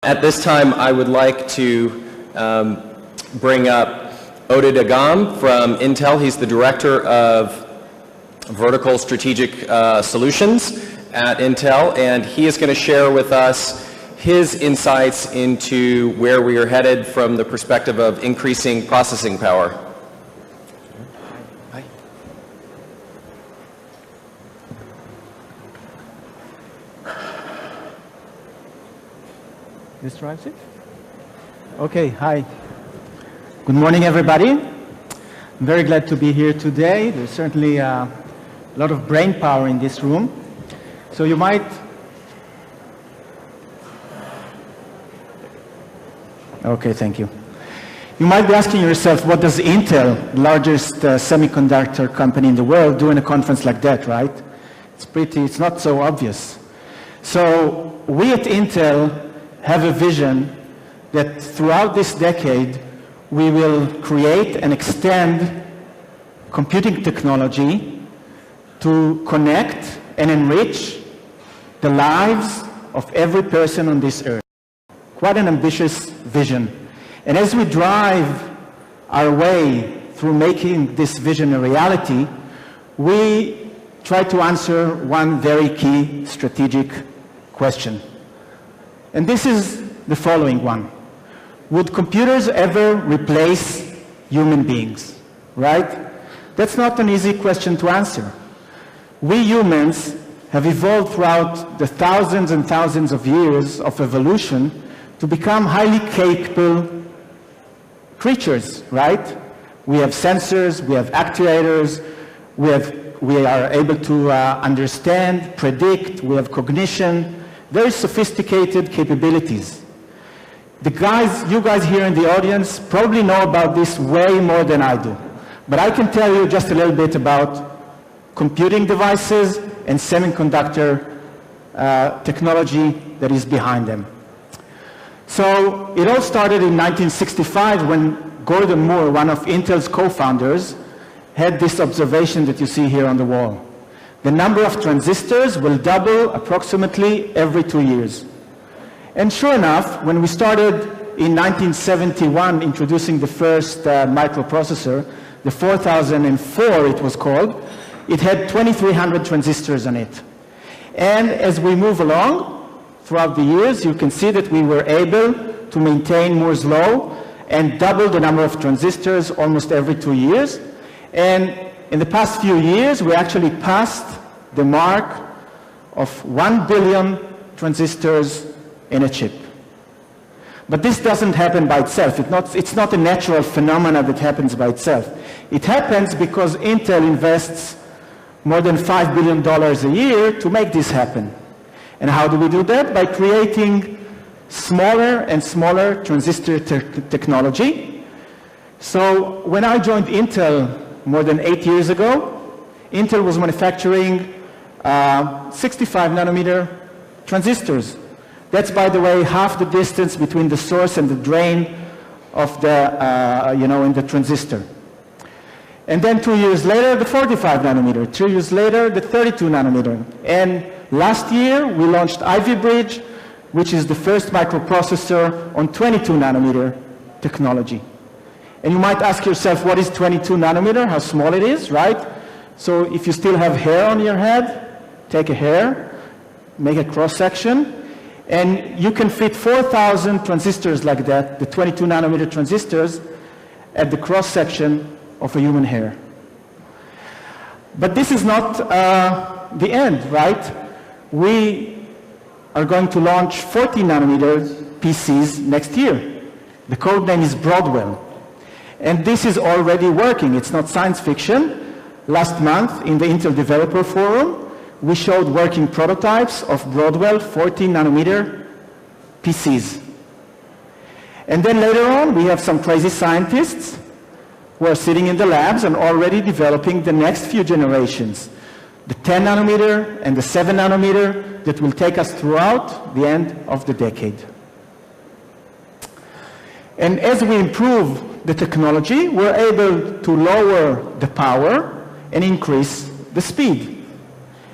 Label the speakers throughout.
Speaker 1: At this time, I would like to bring up Oded Agam from Intel. He's the Director of Vertical Strategic Solutions at Intel, and he is going to share with us his insights into where we are headed from the perspective of increasing processing power. Hi.
Speaker 2: This drives it? Okay, hi. Good morning, everybody. I'm very glad to be here today. There's certainly a lot of brain power in this room. So you might... Okay, thank you. You might be asking yourself, what does Intel, the largest semiconductor company in the world, do in a conference like that, right? It's not so obvious. So we at Intel have a vision that throughout this decade, we will create and extend computing technology to connect and enrich the lives of every person on this earth. Quite an ambitious vision. And as we drive our way through making this vision a reality, we try to answer one very key strategic question. And this is the following one. Would computers ever replace human beings, right? That's not an easy question to answer. We humans have evolved throughout the thousands and thousands of years of evolution to become highly capable creatures, right? We have sensors, we have actuators, we are able to understand, predict, we have cognition, very sophisticated capabilities. You guys here in the audience probably know about this way more than I do. But I can tell you just a little bit about computing devices and semiconductor technology that is behind them. So it all started in 1965 when Gordon Moore, one of Intel's co-founders, had this observation that you see here on the wall. The number of transistors will double approximately every 2 years. And sure enough, when we started in 1971 introducing the first microprocessor, the 4004 it was called, it had 2,300 transistors on it. And as we move along throughout the years, you can see that we were able to maintain Moore's law and double the number of transistors almost every 2 years. And in the past few years, we actually passed the mark of 1 billion transistors in a chip. But this doesn't happen by itself. It's not a natural phenomenon that happens by itself. It happens because Intel invests more than $5 billion a year to make this happen. And how do we do that? By creating smaller and smaller transistor technology. So when I joined Intel more than 8 years ago, Intel was manufacturing 65 nanometer transistors. That's, by the way, half the distance between the source and the drain of the, in the transistor. And then 2 years later, the 45 nanometer. 3 years later, the 32 nanometer. And last year, we launched Ivy Bridge, which is the first microprocessor on 22 nanometer technology. And you might ask yourself, what is 22 nanometer? How small it is, right? So if you still have hair on your head, take a hair, make a cross-section, and you can fit 4,000 transistors like that, the 22 nanometer transistors, at the cross-section of a human hair. But this is not the end, right? We are going to launch 40 nanometer PCs next year. The code name is Broadwell. And this is already working. It's not science fiction. Last month, in the Intel Developer Forum, we showed working prototypes of Broadwell 14 nanometer PCs. And then later on, we have some crazy scientists who are sitting in the labs and already developing the next few generations, the 10 nanometer and the 7 nanometer that will take us throughout the end of the decade. And as we improve the technology, we're able to lower the power and increase the speed.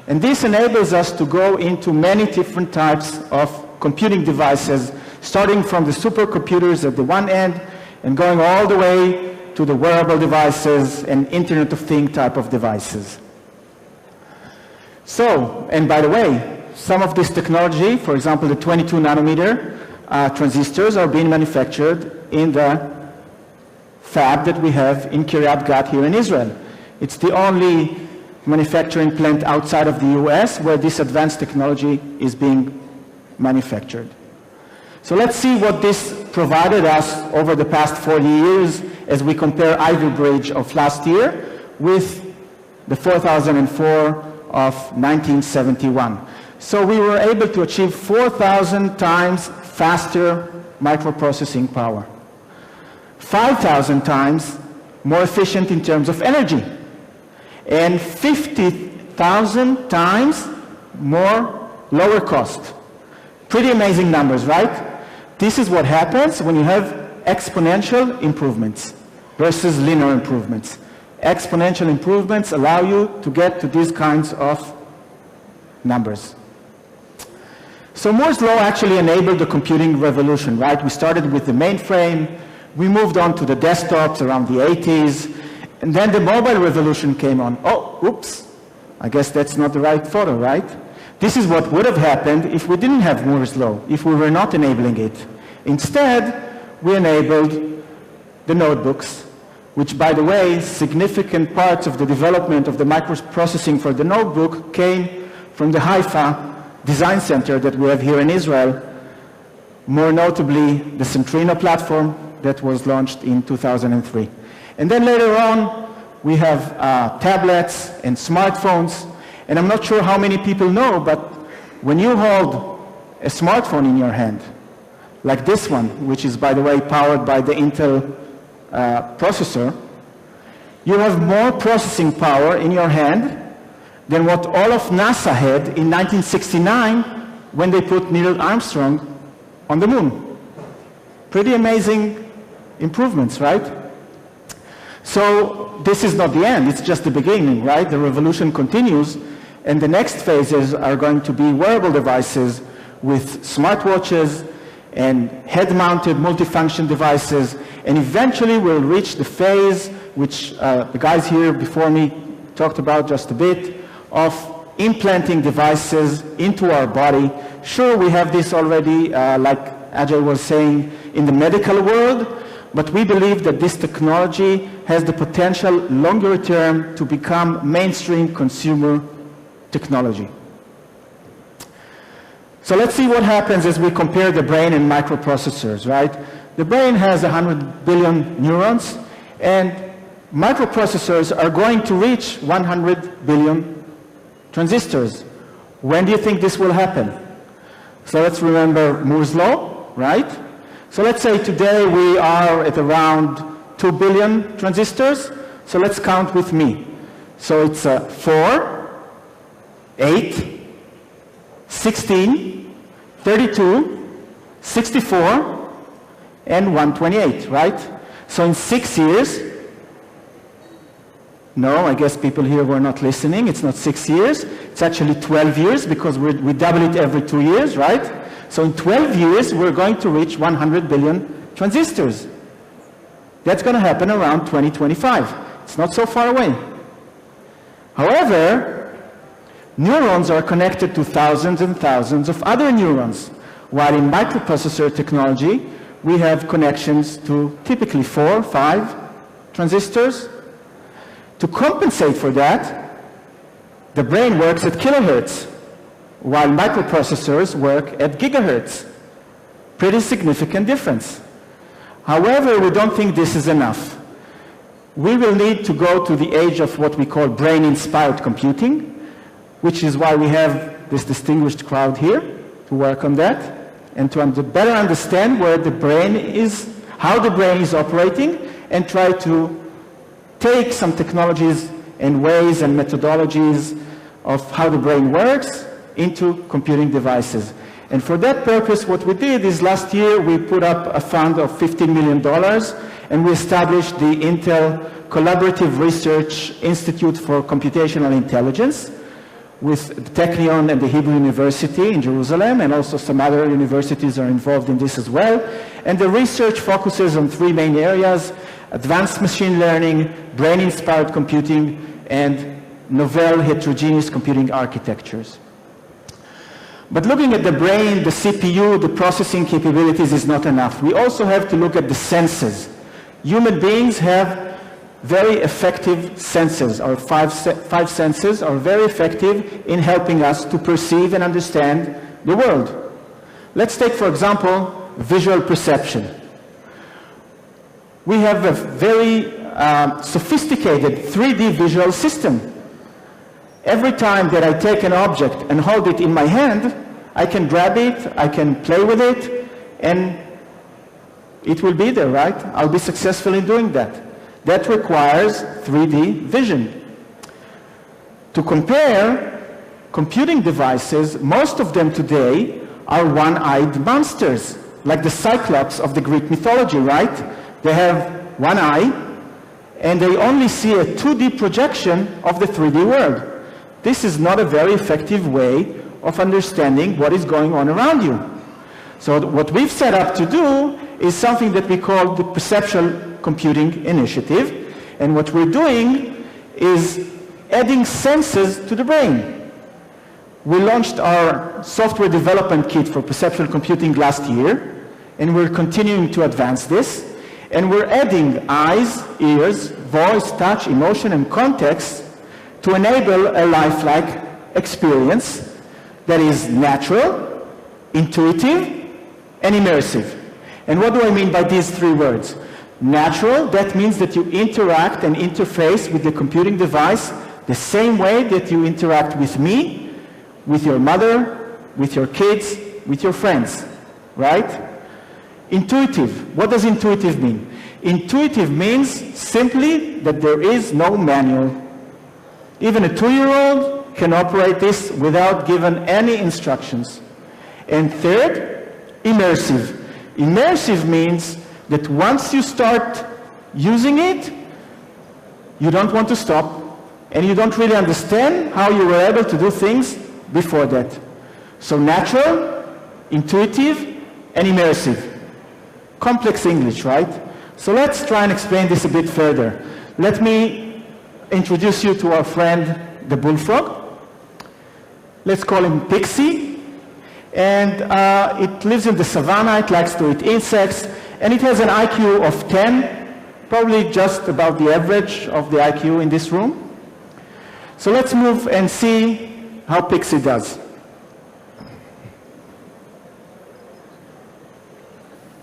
Speaker 2: And this enables us to go into many different types of computing devices, starting from the supercomputers at the one end and going all the way to the wearable devices and Internet of Things type of devices. So, and by the way, some of this technology, for example, the 22 nanometer transistors are being manufactured in the fab that we have in Kiryat Gat here in Israel. It's the only manufacturing plant outside of the US where this advanced technology is being manufactured. So let's see what this provided us over the past 40 years as we compare Ivy Bridge of last year with the 4004 of 1971. So we were able to achieve 4,000 times faster microprocessing power, 5,000 times more efficient in terms of energy, and 50,000 times more lower cost. Pretty amazing numbers, right? This is what happens when you have exponential improvements versus linear improvements. Exponential improvements allow you to get to these kinds of numbers. So Moore's law actually enabled the computing revolution, right? We started with the mainframe, we moved on to the desktops around the 80s, and then the mobile revolution came on. Oh, oops, I guess that's not the right photo, right? This is what would have happened if we didn't have Moore's law, if we were not enabling it. Instead, we enabled the notebooks, which, by the way, significant parts of the development of the microprocessing for the notebook came from the Haifa design center that we have here in Israel, more notably the Centrino platform that was launched in 2003. And then later on, we have tablets and smartphones. And I'm not sure how many people know, but when you hold a smartphone in your hand, like this one, which is, by the way, powered by the Intel processor, you have more processing power in your hand than what all of NASA had in 1969 when they put Neil Armstrong on the moon. Pretty amazing improvements, right? So this is not the end, it's just the beginning, right? The revolution continues, and the next phases are going to be wearable devices with smartwatches and head-mounted multifunction devices, and eventually we'll reach the phase which the guys here before me talked about just a bit, of implanting devices into our body. Sure, we have this already, like Ajay was saying, in the medical world, but we believe that this technology has the potential longer term to become mainstream consumer technology. So let's see what happens as we compare the brain and microprocessors, right? The brain has 100 billion neurons, and microprocessors are going to reach 100 billion transistors. When do you think this will happen? So let's remember Moore's law, right? So let's say today we are at around 2 billion transistors. So let's count with me. So it's 4, 8, 16, 32, 64, and 128, right? So in 6 years, no, I guess people here were not listening. It's not 6 years. It's actually 12 years because we double it every 2 years, right? So in 12 years, we're going to reach 100 billion transistors. That's going to happen around 2025. It's not so far away. However, neurons are connected to thousands and thousands of other neurons, while in microprocessor technology, we have connections to typically 4, 5 transistors. To compensate for that, the brain works at kilohertz, while microprocessors work at gigahertz. Pretty significant difference. However, we don't think this is enough. We will need to go to the age of what we call brain-inspired computing, which is why we have this distinguished crowd here to work on that, and to better understand where the brain is, how the brain is operating, and try to take some technologies and ways and methodologies of how the brain works into computing devices. And for that purpose, what we did is last year we put up a fund of $15 million, and we established the Intel Collaborative Research Institute for Computational Intelligence, with the Technion and the Hebrew University in Jerusalem, and also some other universities are involved in this as well. And the research focuses on three main areas: advanced machine learning, brain-inspired computing, and novel heterogeneous computing architectures. But looking at the brain, the CPU, the processing capabilities is not enough. We also have to look at the senses. Human beings have very effective senses. Our five senses are very effective in helping us to perceive and understand the world. Let's take, for example, visual perception. We have a very sophisticated 3D visual system. Every time that I take an object and hold it in my hand, I can grab it, I can play with it, and it will be there, right? I'll be successful in doing that. That requires 3D vision. To compare computing devices, most of them today are one-eyed monsters, like the Cyclops of the Greek mythology, right? They have one eye, and they only see a 2D projection of the 3D world. This is not a very effective way of understanding what is going on around you. So what we've set up to do is something that we call the Perceptual Computing Initiative. And what we're doing is adding senses to the brain. We launched our software development kit for perceptual computing last year, and we're continuing to advance this. And we're adding eyes, ears, voice, touch, emotion, and context to enable a lifelike experience that is natural, intuitive, and immersive. And what do I mean by these three words? Natural, that means that you interact and interface with the computing device the same way that you interact with me, with your mother, with your kids, with your friends, right? Intuitive, what does intuitive mean? Intuitive means simply that there is no manual. Even a 2-year-old can operate this without given any instructions. And third, immersive. Immersive means that once you start using it, you don't want to stop, and you don't really understand how you were able to do things before that. So natural, intuitive, and immersive. Complex English, right? So let's try and explain this a bit further. Let me introduce you to our friend, the bullfrog. Let's call him Pixie. And it lives in the savannah, it likes to eat insects, and it has an IQ of 10, probably just about the average of the IQ in this room. So let's move and see how Pixie does.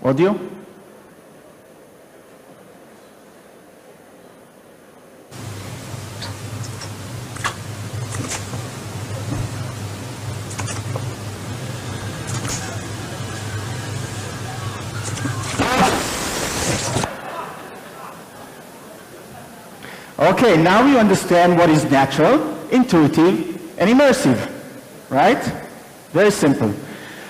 Speaker 2: Audio? Okay, now you understand what is natural, intuitive, and immersive, right? Very simple.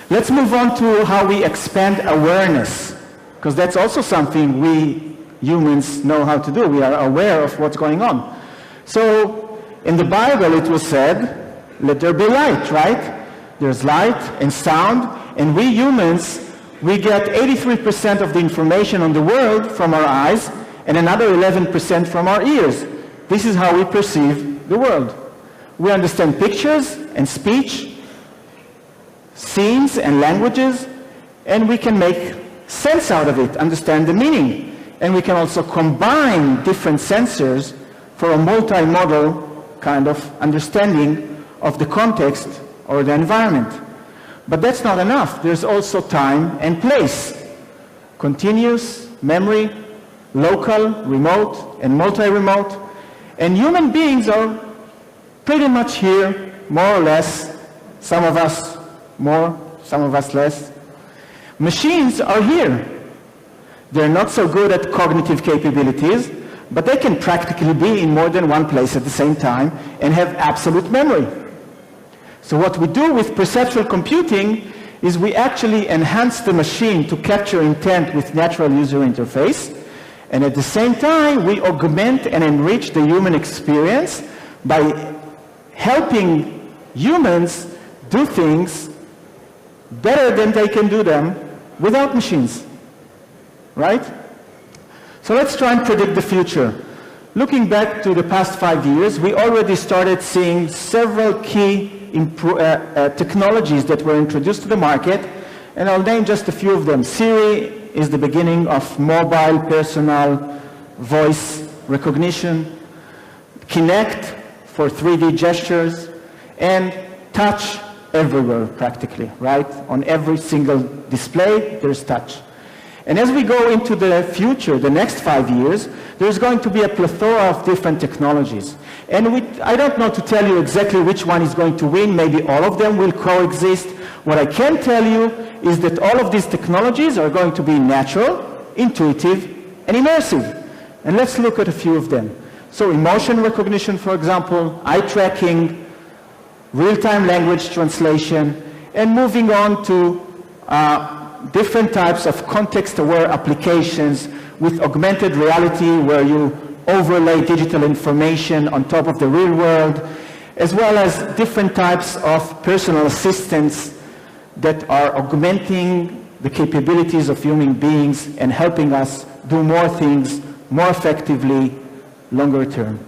Speaker 2: Let's move on to how we expand awareness, because that's also something we humans know how to do. We are aware of what's going on. So in the Bible it was said, let there be light, right? There's light and sound, and we humans, we get 83% of the information on the world from our eyes, and another 11% from our ears. This is how we perceive the world. We understand pictures and speech, scenes and languages, and we can make sense out of it, understand the meaning. And we can also combine different sensors for a multimodal kind of understanding of the context or the environment. But that's not enough. There's also time and place. Continuous, memory, local, remote, and multi-remote. And human beings are pretty much here, more or less. Some of us more, some of us less. Machines are here. They're not so good at cognitive capabilities, but they can practically be in more than one place at the same time and have absolute memory. So what we do with perceptual computing is we actually enhance the machine to capture intent with natural user interface, and at the same time we augment and enrich the human experience by helping humans do things better than they can do them without machines, right? So let's try and predict the future. Looking back to the past 5 years, we already started seeing several key technologies that were introduced to the market, and I'll name just a few of them. Siri is the beginning of mobile personal voice recognition, Kinect for 3D gestures, and touch everywhere practically, right? On every single display, there's touch. And as we go into the future, the next 5 years, there's going to be a plethora of different technologies. And I don't know to tell you exactly which one is going to win. Maybe all of them will coexist. What I can tell you is that all of these technologies are going to be natural, intuitive, and immersive. And let's look at a few of them. So emotion recognition, for example, eye tracking, real-time language translation, and moving on to different types of context-aware applications with augmented reality where you overlay digital information on top of the real world, as well as different types of personal assistants that are augmenting the capabilities of human beings and helping us do more things more effectively, longer term.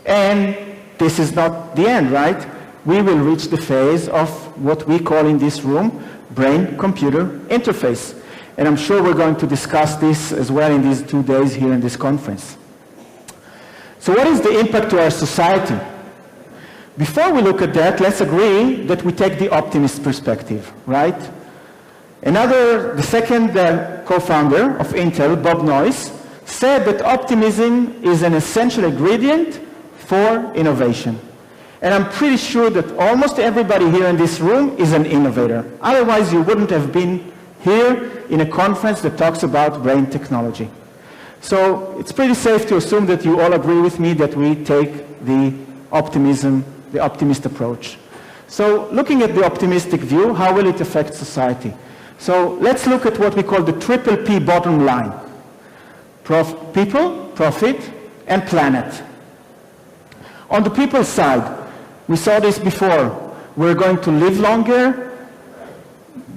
Speaker 2: And this is not the end, right? We will reach the phase of what we call in this room brain-computer interface. And I'm sure we're going to discuss this as well in these 2 days here in this conference. So what is the impact to our society? Before we look at that, let's agree that we take the optimist perspective, right? The second co-founder of Intel, Bob Noyce, said that optimism is an essential ingredient for innovation. And I'm pretty sure that almost everybody here in this room is an innovator. Otherwise, you wouldn't have been here in a conference that talks about brain technology. So it's pretty safe to assume that you all agree with me that we take the optimist approach. So looking at the optimistic view, how will it affect society? So let's look at what we call the triple P bottom line. People, profit, and planet. On the people side, we saw this before. We're going to live longer,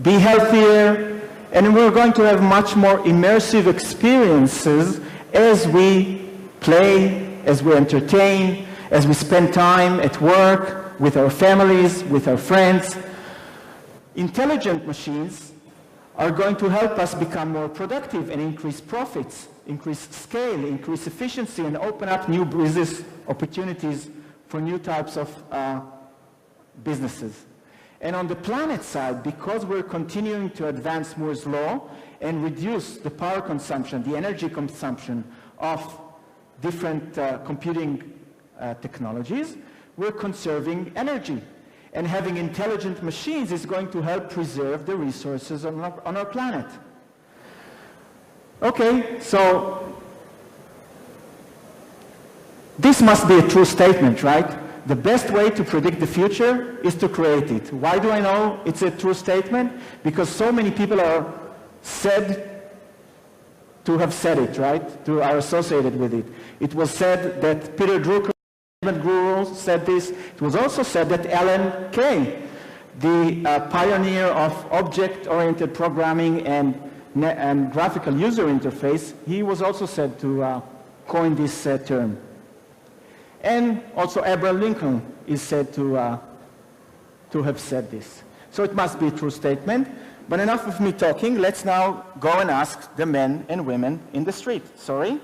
Speaker 2: be healthier, and we're going to have much more immersive experiences as we play, as we entertain, as we spend time at work, with our families, with our friends. Intelligent machines are going to help us become more productive and increase profits, increase scale, increase efficiency, and open up new business opportunities for new types of businesses. And on the planet side, because we're continuing to advance Moore's law and reduce the power consumption, the energy consumption of different computing technologies, we're conserving energy. And having intelligent machines is going to help preserve the resources on our planet. Okay, so this must be a true statement, right? The best way to predict the future is to create it. Why do I know it's a true statement? Because so many people are said to have said it, right? Are associated with it. It was said that Peter Drucker, guru, said this. It was also said that Alan Kay, the pioneer of object-oriented programming and graphical user interface, he was also said to coin this term. And also Abraham Lincoln is said to have said this. So it must be a true statement. But enough of me talking. Let's now go and ask the men and women in the street. Sorry?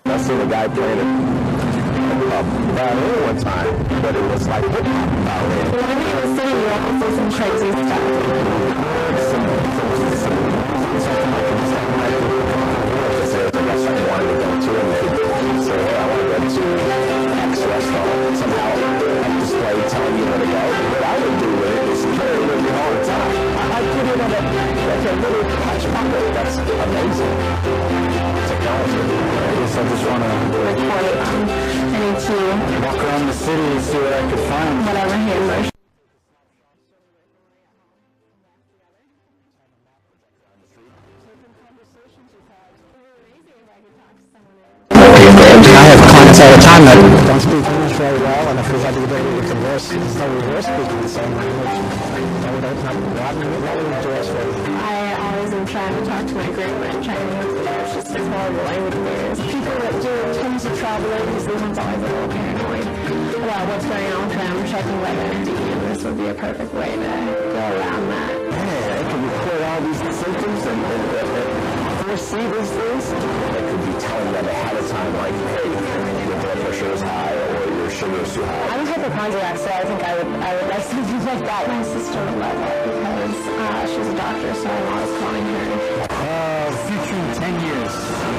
Speaker 1: I seen a guy playing a violin one time, but it was like hip-hop violin.
Speaker 3: When he was sitting, you also some crazy stuff.
Speaker 1: I wanted to go to, and they said, hey, I want to go to X restaurant. Somehow, up display telling you where to go. What I would do with it is carry it with me all the time. I put it on a little clutch pocket. That's amazing technology.
Speaker 4: I just want to
Speaker 3: Record it. I need to
Speaker 4: walk around the city and see what I could find.
Speaker 3: whatever hand motion. could talk to someone.
Speaker 2: I have clients all the time that don't speak English very well, and if we had the ability to converse, there's no reverse speaking the same language. That would open up a lot of doors for you.
Speaker 3: I always am trying to talk to my great-grand Chinese. It's just a horrible language barriers. People that do tons of traveling, because these ones always a little paranoid about what's going on with them, checking WebMD, and this would be a perfect way to go around that.
Speaker 5: Yeah, it can record all these symptoms and foresee these things. It could be telling them ahead of time, like, hey, your blood pressure is high or your sugar is too high.
Speaker 3: I'm a hypochondriac, so I think I would like something like that. My sister would love it because she's a doctor, so I'm always calling her.
Speaker 4: Future in 10 years.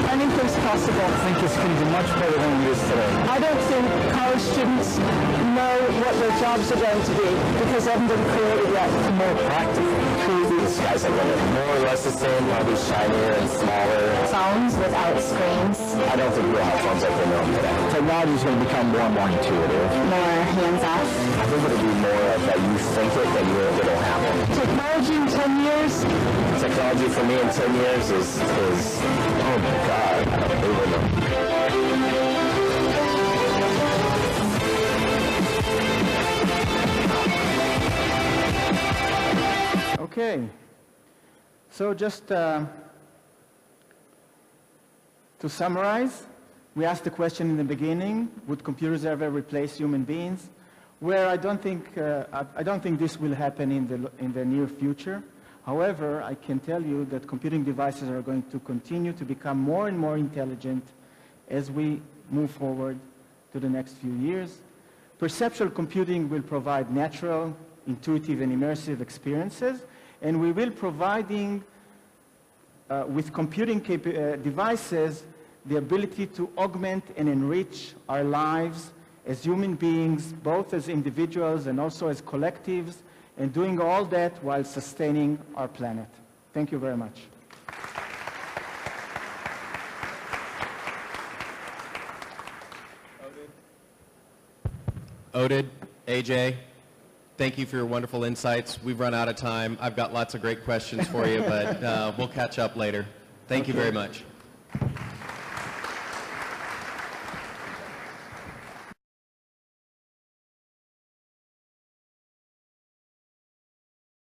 Speaker 3: Anything's possible.
Speaker 4: I think it's going to be much better than it is today.
Speaker 3: I don't think college students know what their jobs are going to be because they haven't been created yet.
Speaker 5: More practical. The skies are going to be more or less the same, probably shinier and smaller.
Speaker 3: Phones without screens.
Speaker 5: I don't think we'll have phones like we know them today. Technology is going to become more and more intuitive.
Speaker 3: More hands-off.
Speaker 5: I think it'll be more of that you think it, that it'll happen.
Speaker 3: Technology in 10 years?
Speaker 5: Technology for me in 10 years is oh my God, I don't even know.
Speaker 2: Okay. So just to summarize, we asked the question in the beginning, would computers ever replace human beings? Where I don't think this will happen in the near future. However, I can tell you that computing devices are going to continue to become more and more intelligent as we move forward to the next few years. Perceptual computing will provide natural, intuitive, and immersive experiences, and we will providing with computing devices the ability to augment and enrich our lives as human beings, both as individuals and also as collectives, and doing all that while sustaining our planet. Thank you very much.
Speaker 1: Oded, AJ, thank you for your wonderful insights. We've run out of time. I've got lots of great questions for you, but we'll catch up later. Thank you very much.